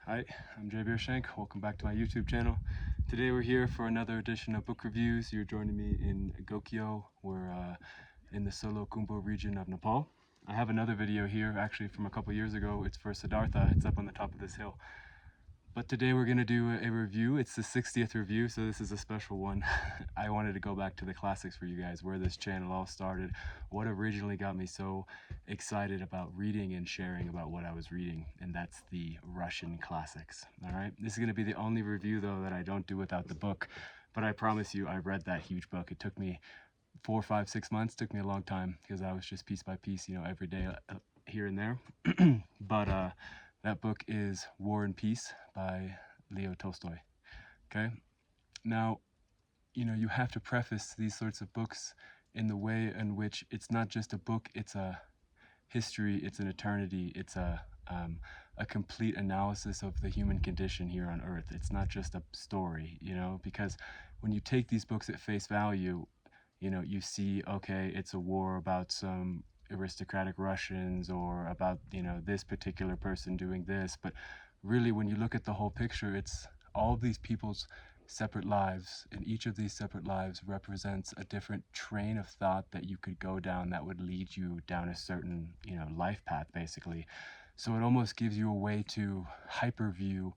Hi, I'm Jay Beershank. Welcome back to my YouTube channel. Today we're here for another edition of book reviews. You're joining me in Gokyo. We're in the Solo Khumbu region of Nepal. I have another video here actually from a couple years ago. It's for Siddhartha. It's up on the top of this hill. But today we're going to do a review. It's the 60th review, so this is a special one. I wanted to go back to the classics for you guys, where this channel all started, what originally got me so excited about reading and sharing about what I was reading, and that's the Russian classics. All right, this is going to be the only review though that I don't do without the book, but I promise you I read that huge book. It took me 4, 5, 6 months. It took me a long time because I was just piece by piece, every day here and there. But that book is War and Peace by Leo Tolstoy. Okay, now you have to preface these sorts of books in the way in which it's not just a book, it's a history, it's an eternity, it's a complete analysis of the human condition here on earth. It's not just a story, because when you take these books at face value, you see, okay, it's a war about some aristocratic Russians or about, this particular person doing this. But really, when you look at the whole picture, it's all these people's separate lives, and each of these separate lives represents a different train of thought that you could go down that would lead you down a certain, life path, basically. So it almost gives you a way to hyperview,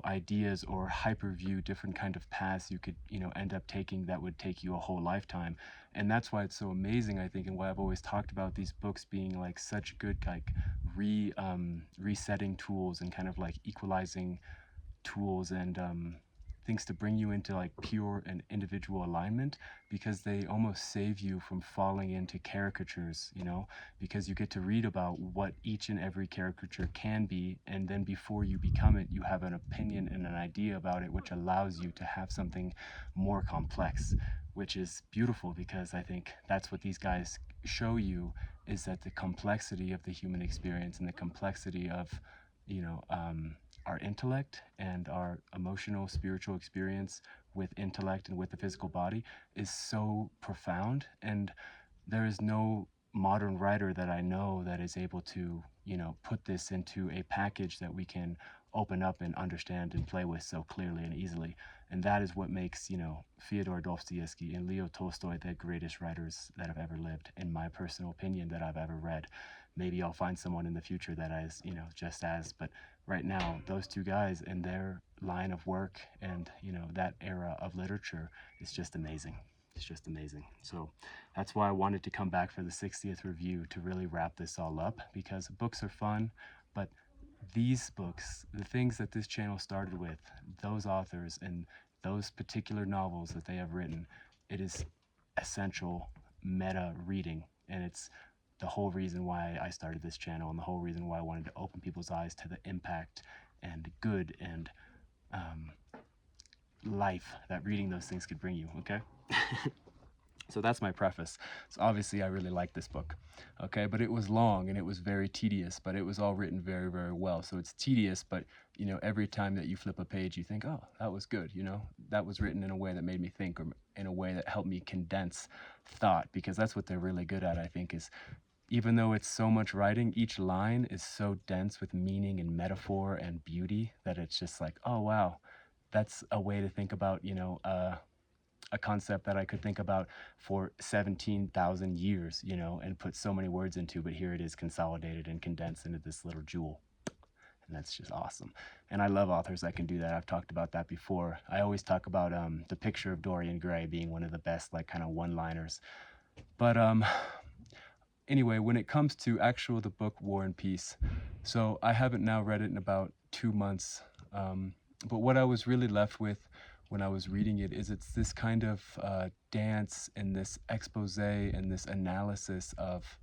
ideas, or hyperview different kind of paths you could, end up taking that would take you a whole lifetime. And that's why it's so amazing, I think, and why I've always talked about these books being like such good, like resetting tools and kind of like equalizing tools and things to bring you into like pure and individual alignment, because they almost save you from falling into caricatures, because you get to read about what each and every caricature can be, and then before you become it, you have an opinion and an idea about it, which allows you to have something more complex, which is beautiful, because I think that's what these guys show you, is that the complexity of the human experience and the complexity of our intellect and our emotional, spiritual experience with intellect and with the physical body is so profound. And there is no modern writer that I know that is able to, put this into a package that we can open up and understand and play with so clearly and easily. And that is what makes, Fyodor Dostoevsky and Leo Tolstoy the greatest writers that have ever lived, in my personal opinion, that I've ever read. Maybe I'll find someone in the future that is, just as, but right now, those two guys and their line of work and, that era of literature is just amazing. It's just amazing. So that's why I wanted to come back for the 60th review to really wrap this all up, because books are fun, but these books, the things that this channel started with, those authors and those particular novels that they have written, it is essential meta reading, and it's the whole reason why I started this channel, and the whole reason why I wanted to open people's eyes to the impact and good and life that reading those things could bring you, okay? So that's my preface. So obviously I really like this book, okay? But it was long and it was very tedious, but it was all written very, very well. So it's tedious, but every time that you flip a page, you think, oh, that was good, that was written in a way that made me think, or in a way that helped me condense thought, because that's what they're really good at, I think, is even though it's so much writing, each line is so dense with meaning and metaphor and beauty that it's just like, oh, wow, that's a way to think about, a concept that I could think about for 17,000 years, and put so many words into, but here it is consolidated and condensed into this little jewel. And that's just awesome. And I love authors that can do that. I've talked about that before. I always talk about The Picture of Dorian Gray being one of the best, like, kind of one-liners. But anyway, when it comes to the book War and Peace, so I haven't now read it in about 2 months, but what I was really left with when I was reading it is it's this kind of dance and this expose and this analysis of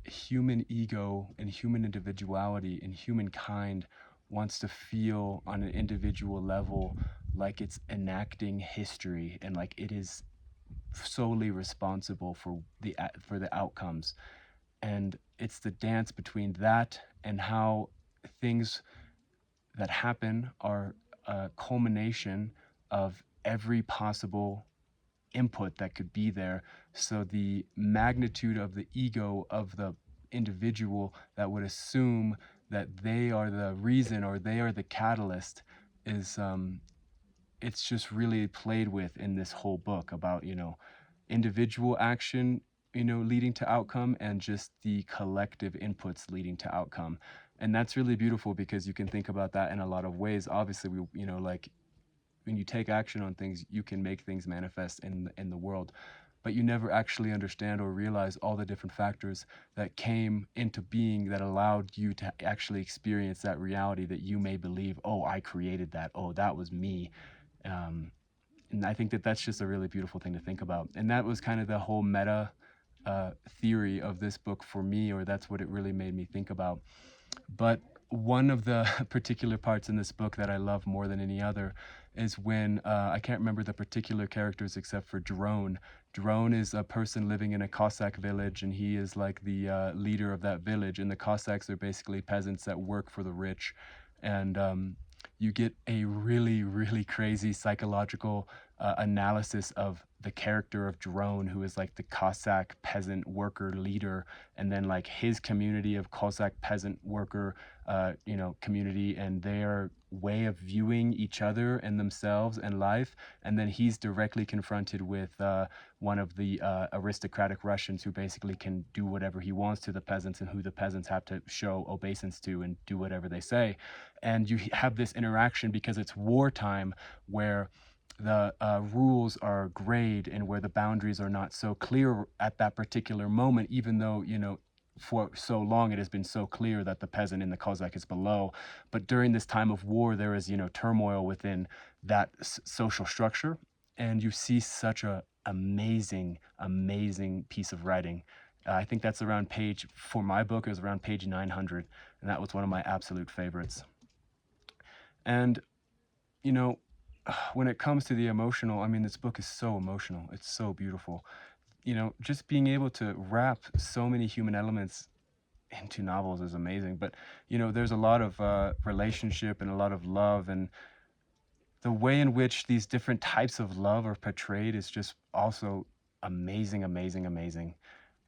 human ego and human individuality, and humankind wants to feel on an individual level like it's enacting history and like it is solely responsible for the outcomes. And it's the dance between that and how things that happen are a culmination of every possible input that could be there. So the magnitude of the ego of the individual that would assume that they are the reason or they are the catalyst is it's just really played with in this whole book about, individual action, leading to outcome, and just the collective inputs leading to outcome. And that's really beautiful because you can think about that in a lot of ways. Obviously, like when you take action on things, you can make things manifest in the world, but you never actually understand or realize all the different factors that came into being that allowed you to actually experience that reality that you may believe, oh, I created that, oh, that was me. And I think that that's just a really beautiful thing to think about. And that was kind of the whole meta theory of this book for me, or that's what it really made me think about. But one of the particular parts in this book that I love more than any other is when I can't remember the particular characters except for Drone. Drone is a person living in a Cossack village, and he is like the leader of that village. And the Cossacks are basically peasants that work for the rich. And you get a really, really crazy psychological analysis of the character of Drone, who is like the Cossack peasant worker leader, and then like his community of Cossack peasant worker, community, and their way of viewing each other and themselves and life. And then he's directly confronted with one of the aristocratic Russians who basically can do whatever he wants to the peasants, and who the peasants have to show obeisance to and do whatever they say. And you have this interaction because it's wartime, where the rules are grayed and where the boundaries are not so clear at that particular moment, even though, for so long it has been so clear that the peasant in the Cossack is below. But during this time of war, there is, turmoil within that social structure. And you see such a amazing, amazing piece of writing. I think that's around for my book, it was around page 900. And that was one of my absolute favorites. And, when it comes to the emotional, I mean, this book is so emotional. It's so beautiful. Just being able to wrap so many human elements into novels is amazing. But, there's a lot of relationship and a lot of love, and the way in which these different types of love are portrayed is just also amazing, amazing, amazing.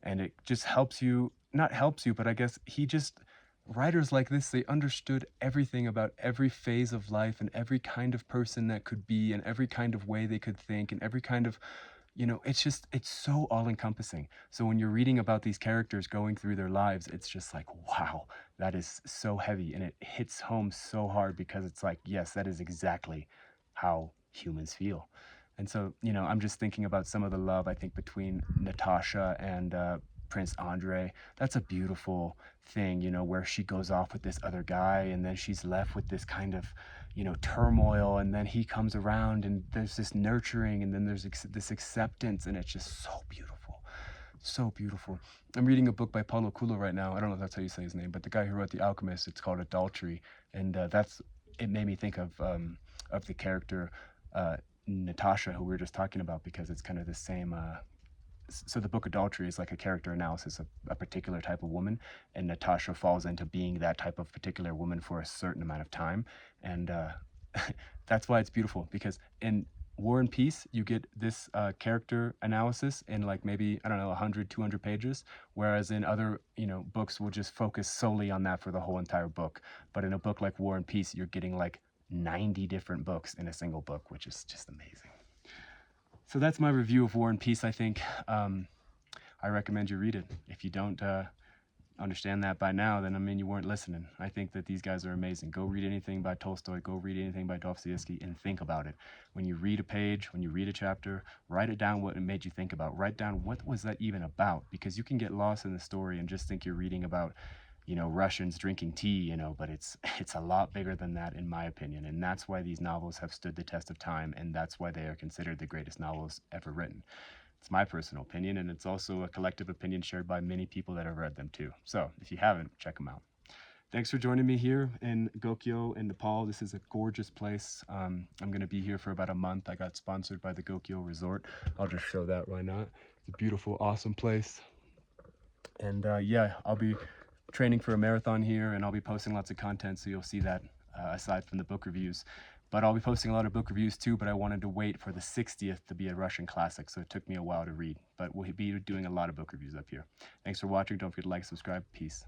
And it just helps you, not helps you, but I guess writers like this, they understood everything about every phase of life and every kind of person that could be, and every kind of way they could think, and every kind of, it's so all encompassing. So when you're reading about these characters going through their lives, it's just like, wow, that is so heavy, and it hits home so hard because it's like, yes, that is exactly how humans feel. And so, I'm just thinking about some of the love, I think, between Natasha and Prince Andre. That's a beautiful thing, where she goes off with this other guy, and then she's left with this kind of, turmoil, and then he comes around, and there's this nurturing, and then there's this acceptance, and it's just so beautiful. So beautiful. I'm reading a book by Paulo Coelho right now. I don't know if that's how you say his name, but the guy who wrote The Alchemist, it's called Adultery. And it made me think of the character Natasha, who we were just talking about, because it's kind of the same. So the book Adultery is like a character analysis of a particular type of woman, and Natasha falls into being that type of particular woman for a certain amount of time. And that's why it's beautiful, because in War and Peace, you get this character analysis in like maybe, I don't know, 100, 200 pages, whereas in other, books will just focus solely on that for the whole entire book. But in a book like War and Peace, you're getting like 90 different books in a single book, which is just amazing. So that's my review of War and Peace, I think. I recommend you read it. If you don't understand that by now, then I mean, you weren't listening. I think that these guys are amazing. Go read anything by Tolstoy, go read anything by Dostoevsky, and think about it. When you read a page, when you read a chapter, write it down what it made you think about. Write down what was that even about, because you can get lost in the story and just think you're reading about, Russians drinking tea, but it's a lot bigger than that, in my opinion. And that's why these novels have stood the test of time, and that's why they are considered the greatest novels ever written. It's my personal opinion, and it's also a collective opinion shared by many people that have read them too. So if you haven't, check them out. Thanks for joining me here in Gokyo in Nepal. This is a gorgeous place. I'm going to be here for about a month. I got sponsored by the Gokyo Resort. I'll just show that, why not? It's a beautiful, awesome place. And yeah, I'll be training for a marathon here, and I'll be posting lots of content, so you'll see that aside from the book reviews. But I'll be posting a lot of book reviews too, but I wanted to wait for the 60th to be a Russian classic, so it took me a while to read. But we'll be doing a lot of book reviews up here. Thanks for watching. Don't forget to like, subscribe. Peace.